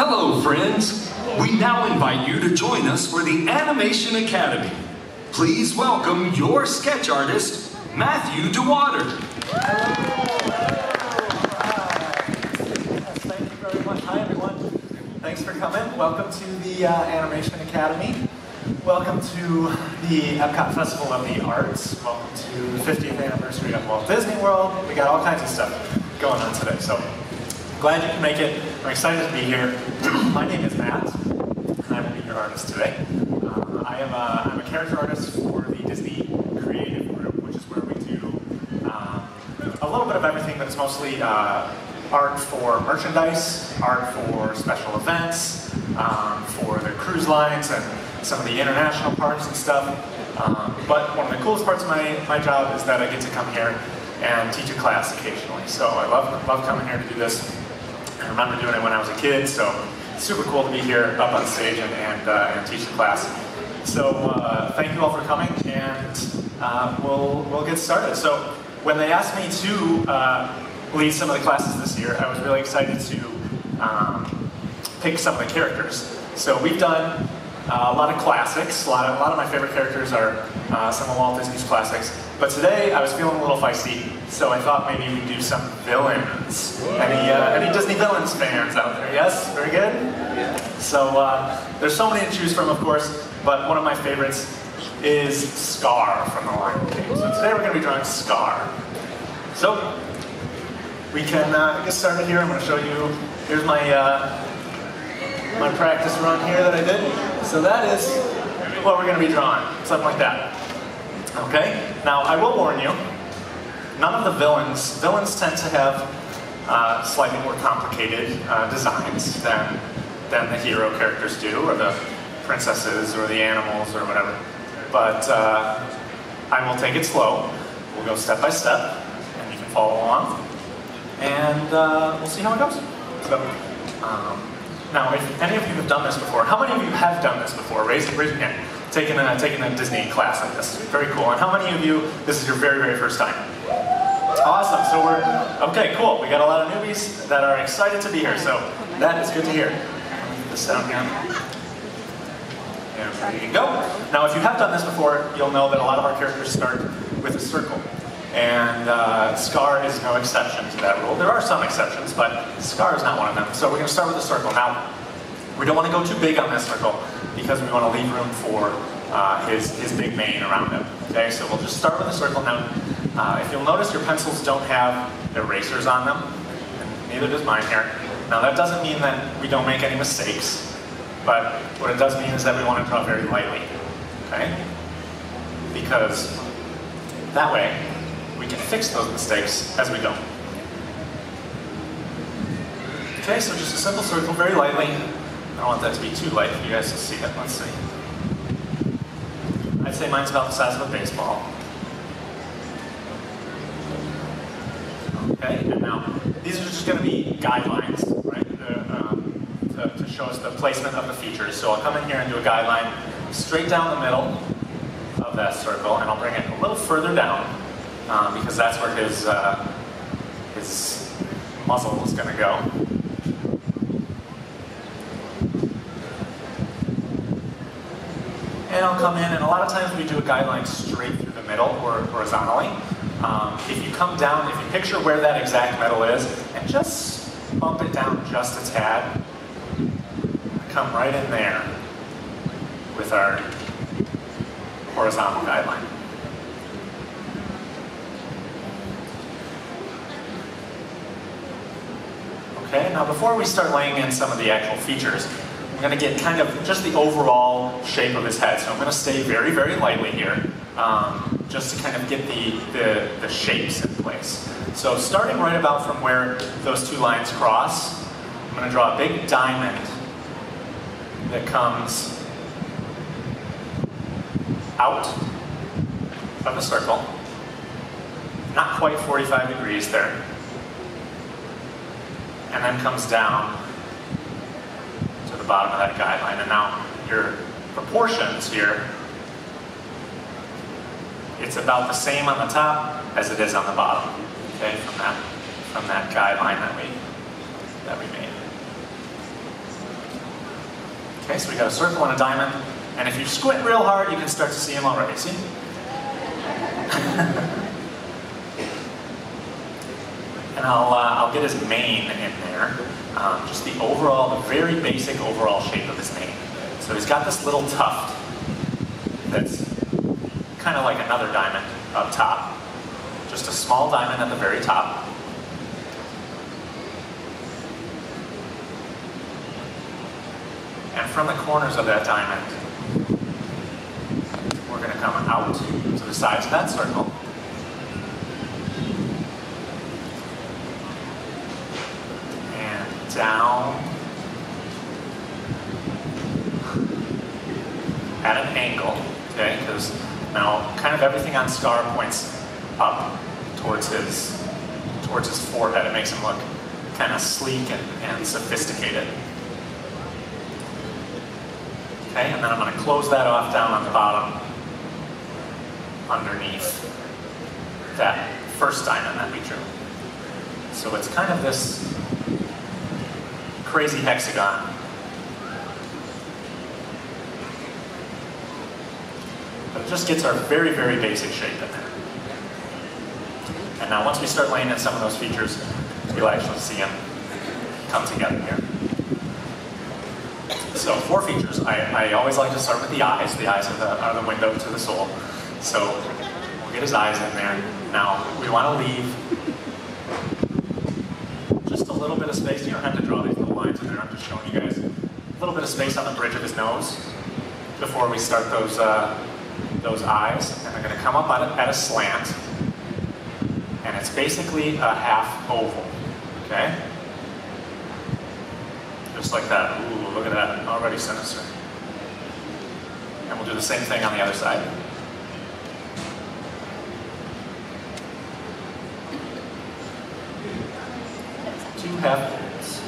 Hello, friends. We now invite you to join us for the Animation Academy. Please welcome your sketch artist, Matthew DeWater. Thank you very much. Hi, everyone. Thanks for coming. Welcome to the Animation Academy. Welcome to the EPCOT Festival of the Arts. Welcome to the 50th anniversary of Walt Disney World. We got all kinds of stuff going on today. So, glad you can make it. I'm excited to be here. My name is Matt, and I will be your artist today. I'm a character artist for the Disney Creative Group, which is where we do a little bit of everything, but it's mostly art for merchandise, art for special events, for the cruise lines and some of the international parks and stuff. But one of the coolest parts of my job is that I get to come here and teach a class occasionally. So I love coming here to do this. I remember doing it when I was a kid, so it's super cool to be here up on stage and teach the class. So thank you all for coming, and we'll get started. So when they asked me to lead some of the classes this year, I was really excited to pick some of the characters. So we've done a lot of classics. A lot of my favorite characters are some of Walt Disney's classics. But today I was feeling a little feisty, so I thought maybe we'd do some villains. Any Disney villains fans out there? Yes? Very good? Yeah. So there's so many to choose from, of course, but one of my favorites is Scar from The Lion King. So today we're going to be drawing Scar. So we can get started here. I'm going to show you, here's my my practice run here that I did. So that is what we're going to be drawing, something like that. Okay? Now, I will warn you, none of the villains tend to have slightly more complicated designs than the hero characters do, or the princesses, or the animals, or whatever. But I will take it slow. We'll go step by step, and you can follow along. And we'll see how it goes. So, now, if any of you have done this before, how many of you have done this before? Raise your hand. Taking a Disney class like this. Very cool. And how many of you, this is your very, very first time? Awesome. So okay, cool. We got a lot of newbies that are excited to be here. So that is good to hear. Put this down here. There you go. Now, if you have done this before, you'll know that a lot of our characters start with a circle. And Scar is no exception to that rule. There are some exceptions, but Scar is not one of them. So we're going to start with a circle. Now, we don't want to go too big on this circle because we want to leave room for his big mane around him. Okay, so we'll just start with a circle. Now, if you'll notice, your pencils don't have erasers on them, and neither does mine here. Now, that doesn't mean that we don't make any mistakes, but what it does mean is that we want to draw very lightly. Okay, because that way we can fix those mistakes as we go. Okay, so just a simple circle, very lightly. I don't want that to be too light for you guys to see it. Let's see. I'd say mine's about the size of a baseball. Okay, and now these are just going to be guidelines, right, to show us the placement of the features. So I'll come in here and do a guideline straight down the middle of that circle, and I'll bring it a little further down because that's where his muzzle is going to go. And I'll come in, and a lot of times we do a guideline straight through the middle or horizontally. If you come down, if you picture where that exact middle is, and just bump it down just a tad, come right in there with our horizontal guideline. Okay, now before we start laying in some of the actual features, I'm going to get kind of just the overall shape of his head. So I'm going to stay very, very lightly here, just to kind of get the shapes in place. So starting right about from where those two lines cross, I'm going to draw a big diamond that comes out of the circle. Not quite 45 degrees there. And then comes down to the bottom of that guideline. And now your proportions here, it's about the same on the top as it is on the bottom. Okay, from that guideline that we made. Okay, so we got a circle and a diamond, and if you squint real hard, you can start to see him already. See? And I'll get his mane in there. Just the overall, the very basic overall shape of his mane. So he's got this little tuft that's kind of like another diamond up top. Just a small diamond at the very top. And from the corners of that diamond, we're going to come out to the sides of that circle. And down at an angle, okay? Because now kind of everything on Scar points up towards his forehead. It makes him look kind of sleek and sophisticated. Okay, and then I'm going to close that off down on the bottom underneath that first diamond that we drew. So it's kind of this crazy hexagon. But it just gets our very, very basic shape in there. And now once we start laying in some of those features, you'll actually see them come together here. So 4 features. I always like to start with the eyes. The eyes are the window to the soul. So we'll get his eyes in there. Now we want to leave just a little bit of space. You don't have to draw these little lines in there. I'm just showing you guys a little bit of space on the bridge of his nose before we start those eyes. And they're going to come up at a slant. And it's basically a half oval. Okay? Just like that. Ooh, look at that. Already sinister. And we'll do the same thing on the other side. Two half ovals.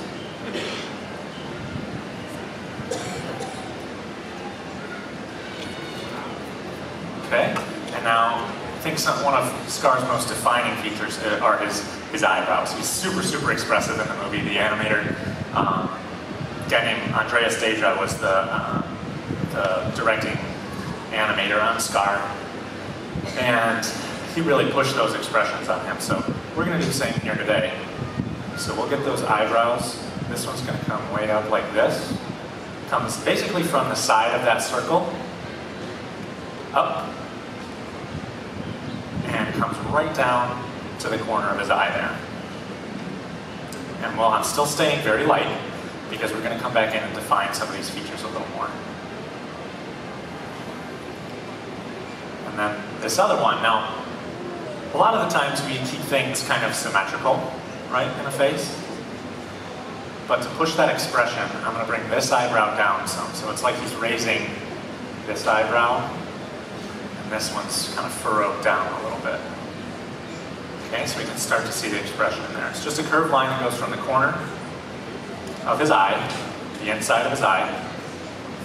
Okay? And now, I think one of Scar's most defining features are his eyebrows. He's super, super expressive in the movie. The animator, a guy named Andreas Deja was the directing animator on Scar, and he really pushed those expressions on him. So we're going to do the same here today. So we'll get those eyebrows. This one's going to come way up like this. Comes basically from the side of that circle, up, and comes right down to the corner of his eye there. And while I'm still staying very light, because we're going to come back in and define some of these features a little more. And then this other one. Now, a lot of the times we keep things kind of symmetrical, right, in a face. But to push that expression, I'm going to bring this eyebrow down some. So it's like he's raising this eyebrow, and this one's kind of furrowed down a little bit. Okay, so we can start to see the expression in there. It's just a curved line that goes from the corner of his eye, the inside of his eye,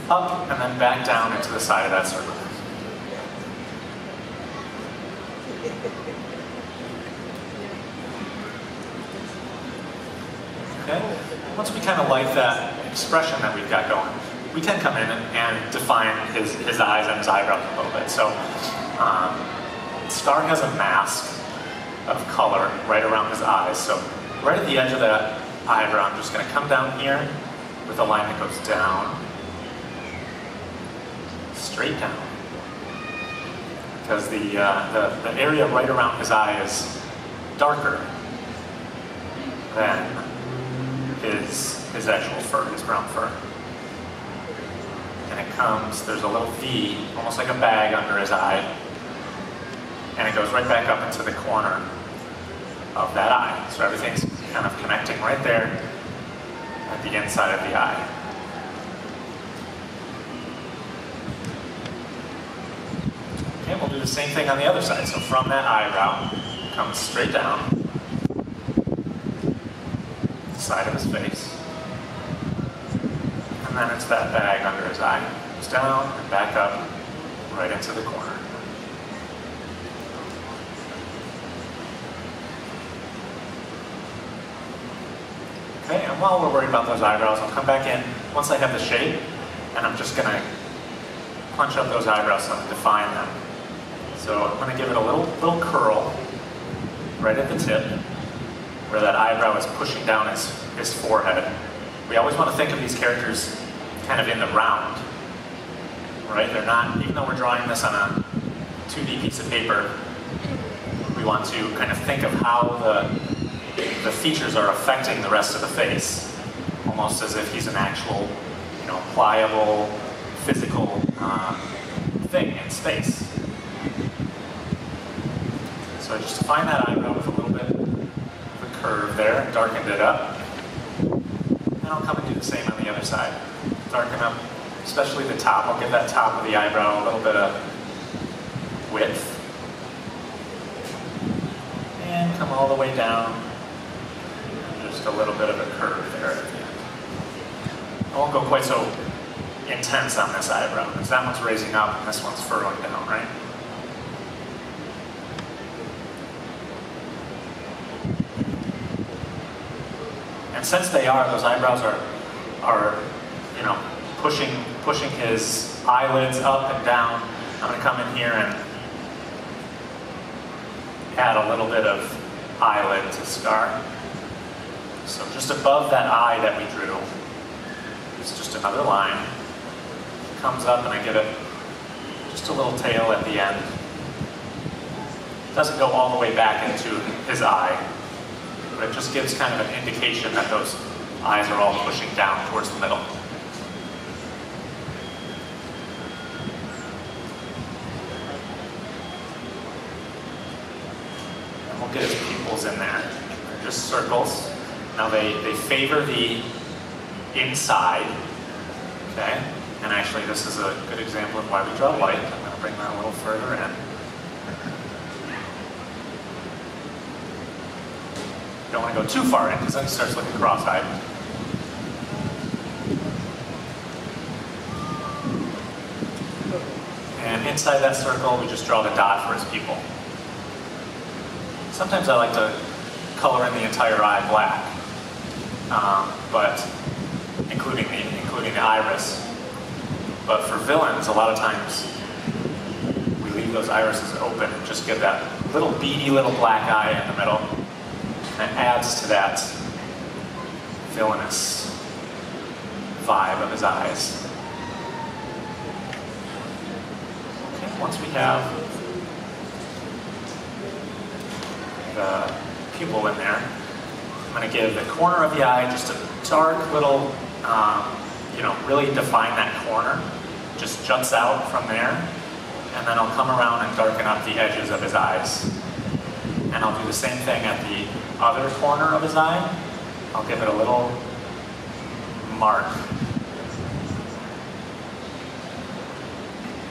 up and then back down into the side of that circle. Okay? Once we kind of like that expression that we've got going, we can come in and define his eyes and his eyebrows a little bit. So, Scar has a mask of color right around his eyes. So, right at the edge of that eyebrow, I'm just going to come down here with a line that goes down, straight down. Because the area right around his eye is darker than his actual fur, his brown fur. And it comes, there's a little V, almost like a bag under his eye, and it goes right back up into the corner of that eye. So everything's kind of connecting right there at the inside of the eye. Okay, we'll do the same thing on the other side. So from that eyebrow, comes straight down, the side of his face, and then it's that bag under his eye. Goes down and back up, right into the corner. Okay, and while we're worried about those eyebrows, I'll come back in once I have the shape, and I'm just going to punch up those eyebrows and define them. So I'm going to give it a little curl right at the tip, where that eyebrow is pushing down his forehead. We always want to think of these characters kind of in the round, right? They're not, even though we're drawing this on a 2D piece of paper, we want to kind of think of how the features are affecting the rest of the face, almost as if he's an actual, pliable, physical thing in space. So I just defined that eyebrow with a little bit of a curve there, darkened it up. And I'll come and do the same on the other side. Darken up, especially the top. I'll give that top of the eyebrow a little bit of width. And come all the way down. And just a little bit of a curve there at the end. I won't go quite so intense on this eyebrow, because that one's raising up and this one's furrowing down, right? And since those eyebrows are pushing his eyelids up and down, I'm going to come in here and add a little bit of eyelid to Scar. So just above that eye that we drew, it's just another line. Comes up and I give it just a little tail at the end. Doesn't go all the way back into his eye, but it just gives kind of an indication that those eyes are all pushing down towards the middle. And we'll get his pupils in there. They're just circles. Now they favor the inside, okay? And actually this is a good example of why we draw light. I'm going to bring that a little further in. Don't want to go too far in, because then he starts looking cross-eyed. And inside that circle, we just draw the dot for his pupil. Sometimes I like to color in the entire eye black, but including the iris. But for villains, a lot of times we leave those irises open and just get that little beady little black eye in the middle. And it adds to that villainous vibe of his eyes. Okay, once we have the pupil in there, I'm going to give the corner of the eye just a dark little, really define that corner. Just juts out from there. And then I'll come around and darken up the edges of his eyes. And I'll do the same thing at the other corner of his eye. I'll give it a little mark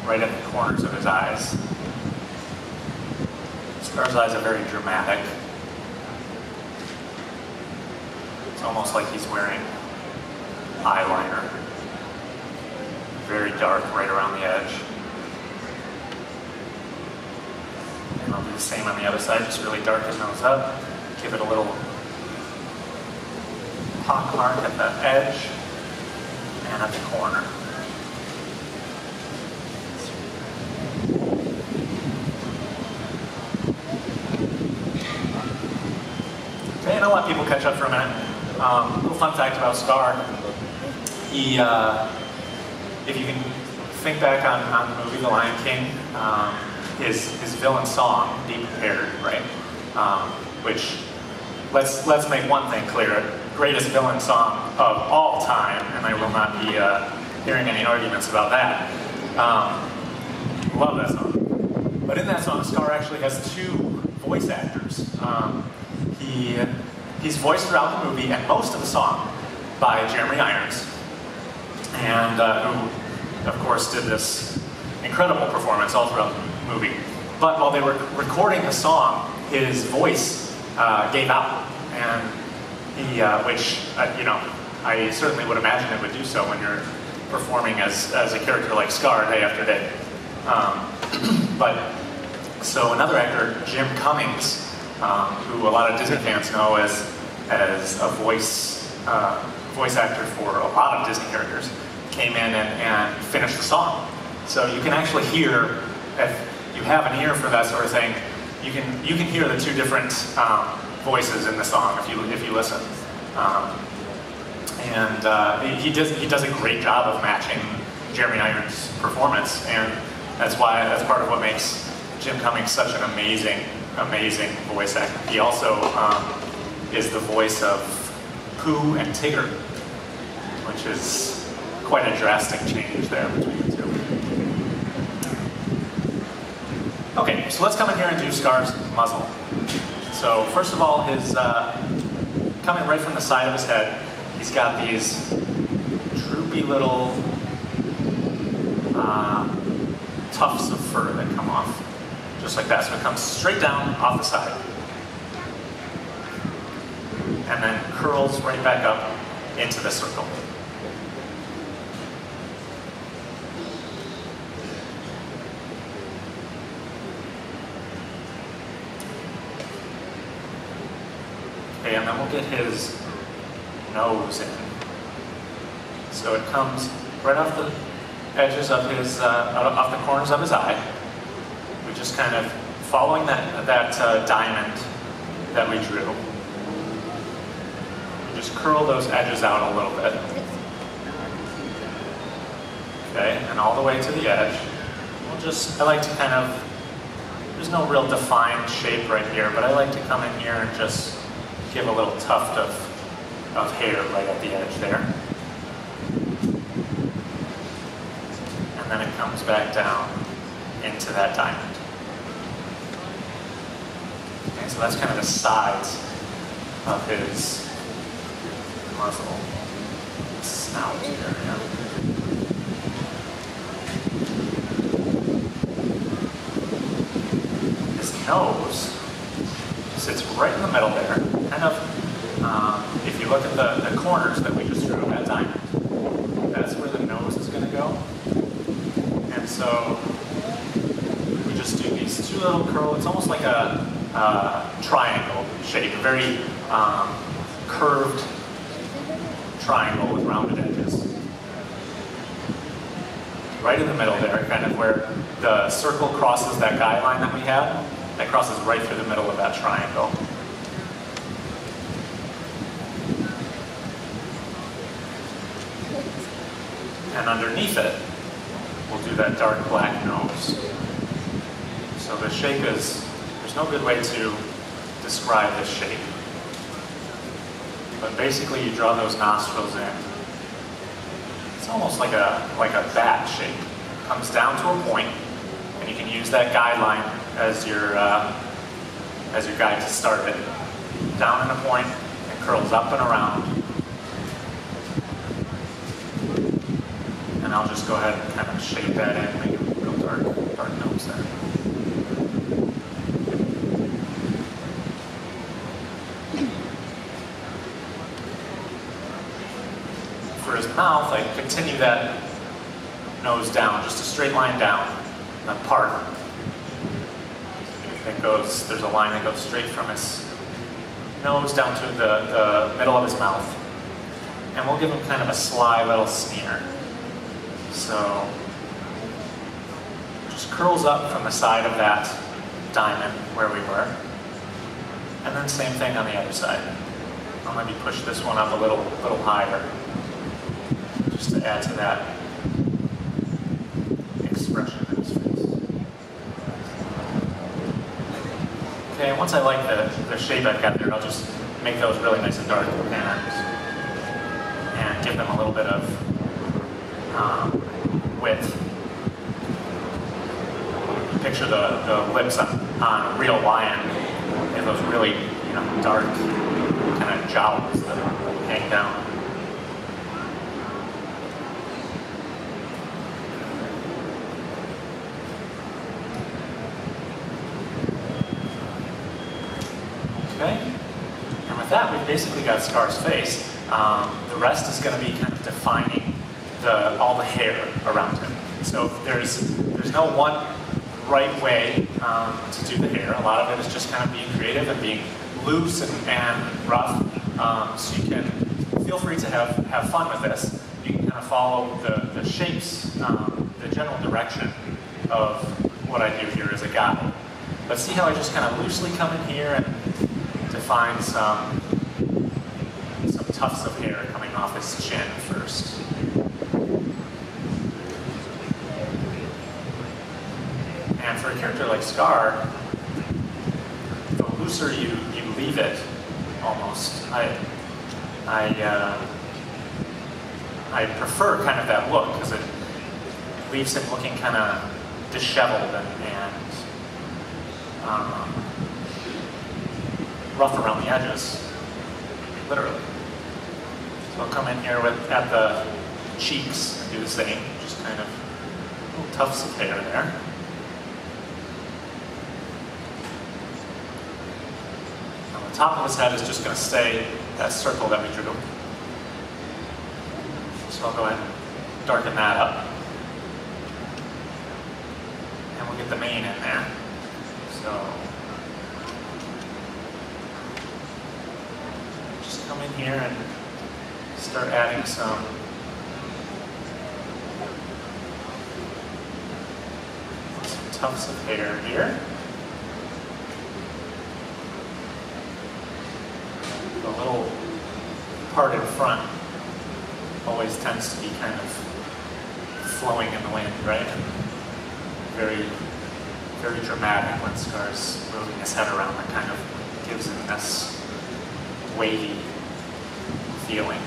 right at the corners of his eyes. Scar's eyes are very dramatic. It's almost like he's wearing eyeliner. Very dark right around the edge. And I'll do the same on the other side, just really darken those up. Give it a little pock mark at the edge and at the corner. Okay, and I'll let people catch up for a minute. Little fun fact about Scar. He, if you can think back on the movie The Lion King, his villain song, Be Prepared, right? Which, let's make one thing clear, greatest villain song of all time, and I will not be hearing any arguments about that. Love that song. But in that song, Scar actually has two voice actors. He's voiced throughout the movie and most of the song by Jeremy Irons, and who, of course, did this incredible performance all throughout the movie. But while they were recording the song, his voice gave out, and he, I certainly would imagine it would do so when you're performing as a character like Scar day after day. So another actor, Jim Cummings, who a lot of Disney fans know as a voice actor for a lot of Disney characters, came in and finished the song. So you can actually hear, if you have an ear for that sort of thing, you can hear the two different voices in the song if you listen. He does a great job of matching Jeremy Irons' performance, and that's part of what makes Jim Cummings such an amazing voice actor. He also is the voice of Pooh and Tigger, which is quite a drastic change there between the two. Okay, so let's come in here and do Scar's muzzle. So first of all, coming right from the side of his head, he's got these droopy little tufts of fur that come off, just like that. So it comes straight down off the side, and then curls right back up into the circle. Okay, and then we'll get his nose in. So it comes right off the edges of his, off the corners of his eye. We just kind of, following that diamond that we drew, we just curl those edges out a little bit. Okay, and all the way to the edge. I like to kind of, there's no real defined shape right here, but I like to come in here and just give a little tuft of hair right at the edge there. And then it comes back down into that diamond. Okay, so that's kind of the sides of his muzzle. Snout here, yeah. His nose sits right in the middle there. Kind of, if you look at the corners that we just drew of that diamond, that's where the nose is going to go. And so we just do these two little curls. It's almost like a triangle shape, a very curved triangle with rounded edges. Right in the middle there, kind of where the circle crosses that guideline that we had, that crosses right through the middle of that triangle. And underneath it, we'll do that dark black nose. So the shape is, there's no good way to describe this shape. But basically you draw those nostrils in. It's almost like a bat shape. It comes down to a point, and you can use that guideline as your guide to start it. Down in a point, and curls up and around. And I'll just go ahead and kind of shape that in, make it a real dark nose there. For his mouth, I continue that nose down, just a straight line down, and then part. There's a line that goes straight from his nose down to the middle of his mouth. And we'll give him kind of a sly little sneer. So, just curls up from the side of that diamond where we were. And then same thing on the other side. I'll maybe push this one up a little higher, just to add to that expression in his face. Okay, once I like the shape I've got there, I'll just make those really nice and dark and give them a little bit of width. Picture the lips on a real lion. They have those really, dark kind of jowls that hang down. Okay, and with that, we've basically got Scar's face. The rest is going to be kind of defining all the hair around him. So there's no one right way to do the hair. A lot of it is just kind of being creative and being loose and rough. So you can feel free to have fun with this. You can kind of to follow the shapes, the general direction of what I do here as a guide. But see how I just kind of loosely come in here and define some tufts of hair coming off his chin first. And for a character like Scar, the looser you leave it, almost, I prefer kind of that look because it leaves him looking kind of disheveled and rough around the edges, literally. So I'll come in here at the cheeks and do the same, just kind of little tufts of hair there. On the top of his head is just going to stay that circle that we drew. So I'll go ahead and darken that up. And we'll get the mane in there. So just come in here and start adding some tufts of hair here. The little part in front always tends to be kind of flowing in the wind, right? And very, very dramatic when Scar's moving his head around. That kind of gives him this wavy feeling.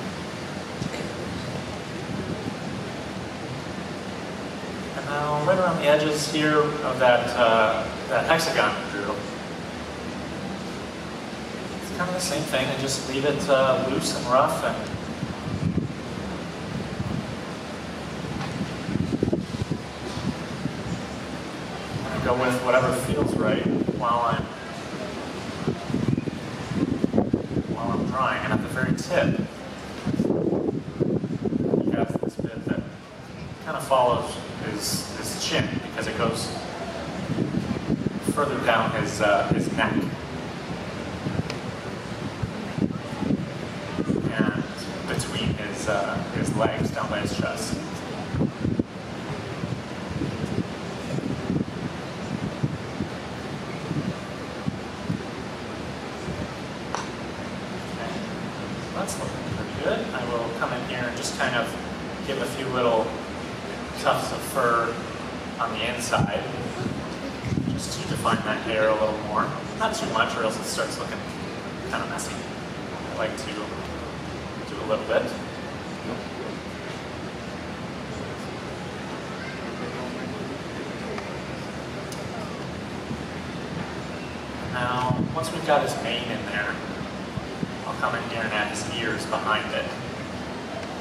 And now right around the edges here of that hexagon we drew, it's kind of the same thing. I just leave it loose and rough, and go with whatever feels right while I'm drawing. And at the very tip, you have this bit that kind of follows his chin because it goes further down his neck and between his legs down by his chest. That's looking pretty good. I will come in here and just kind of give a few little tufts of fur on the inside, just to define that hair a little more. Not too much, or else it starts looking kind of messy. I like to do a little bit. Now, once we've got his mane in there, I'll come in here and add his ears behind it.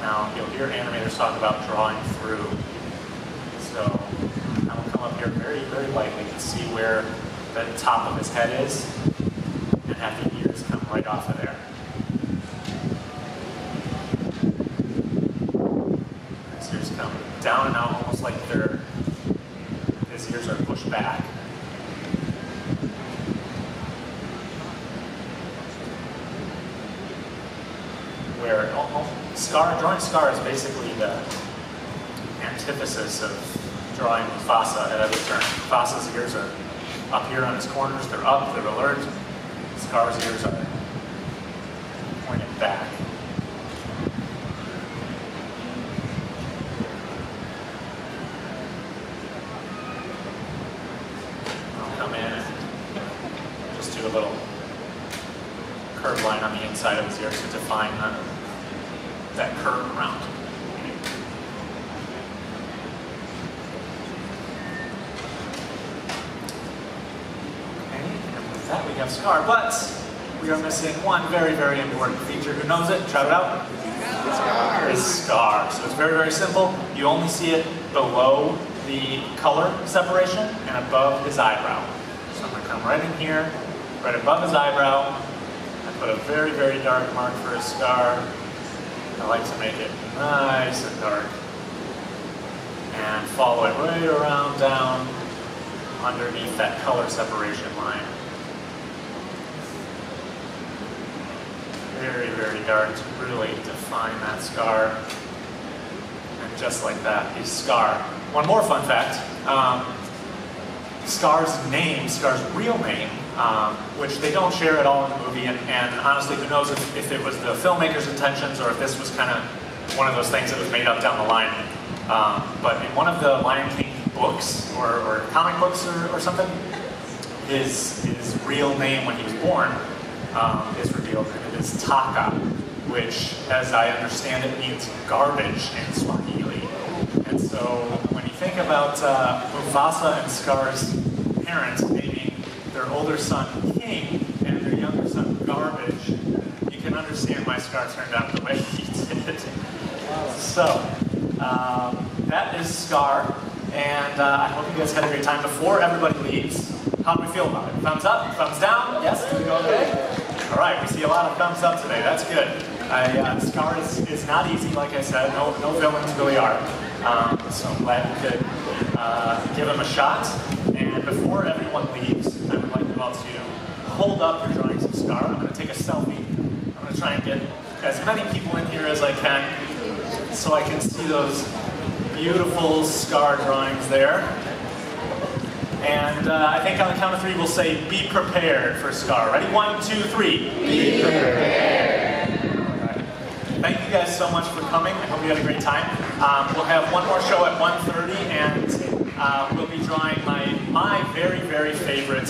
Now, you'll hear animators talk about drawing through. So, I will come up here very, very lightly to see where the top of his head is, and have the ears come right off of there. His ears come down and out almost like his ears are pushed back. Where drawing Scar is basically the antithesis of drawing Mufasa at every turn. Mufasa's ears are up here on his corners, they're up, they're alert. Scar's ears are pointed back. I'll come in and just do a little curved line on the inside of his ear to define that curve around. Okay, and with that we have Scar, but we are missing one very, very important feature. Who knows it? Shout it out. Scar. It's Scar. So it's very, very simple. You only see it below the color separation and above his eyebrow. So I'm going to come right in here, right above his eyebrow. Put a very, very dark mark for his scar. I like to make it nice and dark. And follow it right around down underneath that color separation line. Very, very dark to really define that scar. just like that. He's Scar. One more fun fact. Scar's name, Scar's real name, which they don't share at all in the movie, and honestly, who knows if it was the filmmaker's intentions or if this was kind of one of those things that was made up down the line. But in one of the Lion King books, or comic books or something, his real name when he was born is revealed, and it is Taka, which, as I understand it, means garbage in Swahili. And so when you think about Mufasa and Scar's parents naming their older son King and their younger son Garbage, you can understand why Scar turned out the way he did. So, that is Scar, and I hope you guys had a great time. Before everybody leaves, how do we feel about it? Thumbs up? Thumbs down? Yes? Do we go okay? All right, we see a lot of thumbs up today. That's good. Scar is not easy, like I said. No villains really are. So I'm glad we could give him a shot. And before everyone leaves, I would like you all to hold up your drawings of Scar. I'm going to take a selfie. I'm going to try and get as many people in here as I can so I can see those beautiful Scar drawings there. And I think on the count of 3 we'll say, be prepared for Scar. Ready? 1, 2, 3. Be prepared. All right. Thank you guys so much for coming. I hope you had a great time. We'll have one more show at 1:30, and we'll be drawing my very, very favorite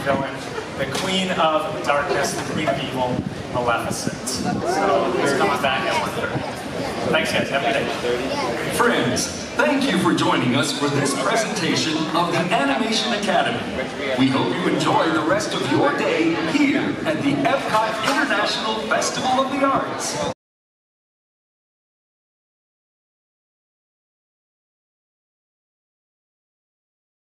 villain, the Queen of Darkness, the Queen of Evil, Maleficent. So he's coming back at 1:30. Thanks guys, have a good day. Friends, thank you for joining us for this presentation of the Animation Academy. We hope you enjoy the rest of your day here at the EPCOT International Festival of the Arts.